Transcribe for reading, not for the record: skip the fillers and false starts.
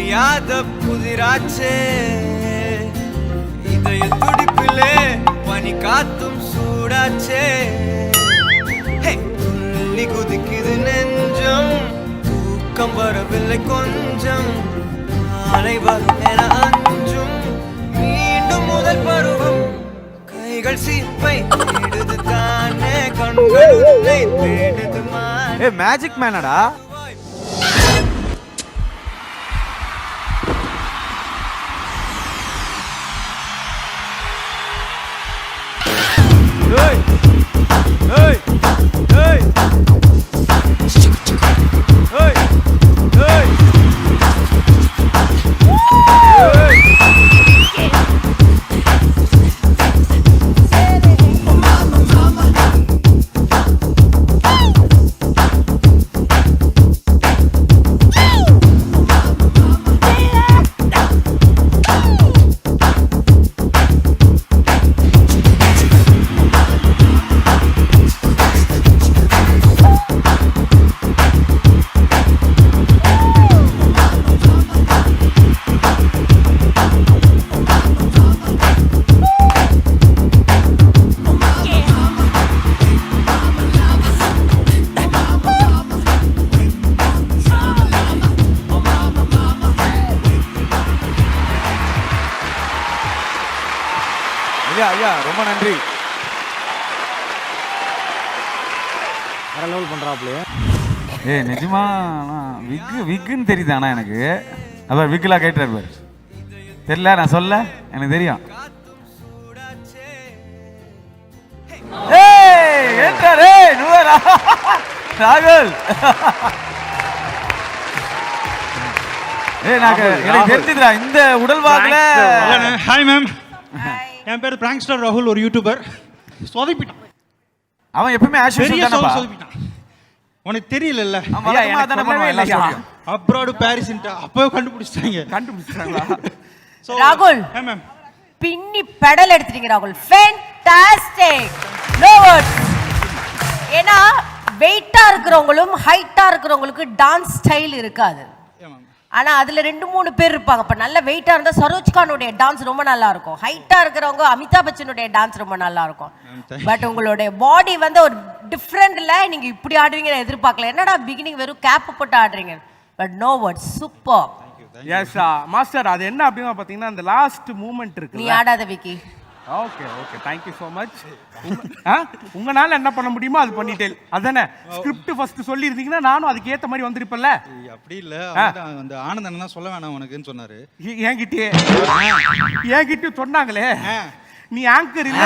புரியாத புதிராச்சே இதய துடிப்பிலே பனி காத்தும் சூடாச்சே துள்ளி குதிக்குது நெஞ்சம் தூக்கம் வரவில்லை கொஞ்சம் நாளை வரும் என அஞ்சும் மீண்டும் முதல் பருவம் கைகள் சீப்பை தேடுது தானே கண்கள் உன்னை தேடுது மானே மேஜிக் மேனடா ஏய் ஏய் ஏய் ஏய் ஏய் ஐயா ரொம்ப நன்றி. வேற லெவல் பண்றாப்லையே. நிஜமா விக்குன்னு தெரியுது. ஆனால் எனக்கு அதான் விக்குலாம் கேட்டார் பாரு தெரியல நான் சொல்ல எனக்கு தெரியும். ராகுல் எனக்கு தெரிஞ்சுக்கிறா இந்த உடல் வாக்குல. ஹாய் மேம், என் பேர் பிராங்க்ஸ்டர் ராகுல், ஒரு யூடியூபர். சொதப்பிட்டான் அவன். எப்பவுமே சொதப்பிட்டான். உனக்கு தெரியல அப்ராடு பாரிஸ் அப்பவே கண்டுபிடிச்சிட்டாங்களா? ராகுல் பின்னி பெடல் எடுத்துட்டீங்க ராகுல். ஃபேண்டாஸ்டிக். No words. ஏன்னா வெயிட்டா இருக்கிறவங்களும் ஹைட்டா இருக்கிறவங்களுக்கு டான்ஸ் ஸ்டைல் இருக்காது. ஆனா அதுல 2-3 பேர் இருப்பாங்க. இப்ப நல்ல வெயிட்டா இருந்தா சரோஜ் கானுடைய டான்ஸ் ரொம்ப நல்லா இருக்கும். ஹைட்டா இருக்கிறவங்க அமிதாப் பச்சனுடைய டான்ஸ் ரொம்ப நல்லா இருக்கும். பட் உங்களுடைய பாடி வந்து ஒரு டிஃப்ரெண்ட்ல நீங்க இப்படி ஆடுவீங்கன்னு எதிர்பார்க்கல. என்னடா பிகினிங் வெறும் கேப் போட்டு ஆடுறீங்க. But no words, super. Yes master. அது என்ன அப்படின்னா பாத்தீங்கன்னா அந்த லாஸ்ட் மூமெண்ட் இருக்கு. நீ ஆடாத Vicky. Okay okay, thank you so much. உங்களால என்ன பண்ண முடியுமோ அது பண்ணிட்டேன். அதானே ஸ்கிரிப்ட் ஃபர்ஸ்ட் சொல்லி இருந்தீங்கன்னா நானும் அதுக்கு ஏத்த மாதிரி வந்திருப்பேன்ல. அப்படி இல்ல, அந்த ஆனந்த் அண்ணா சொல்ல வேணாம் உனக்குன்னு சொன்னாரு. என்கிட்டயே சொன்னாங்களே நீ ஆங்கர் இல்ல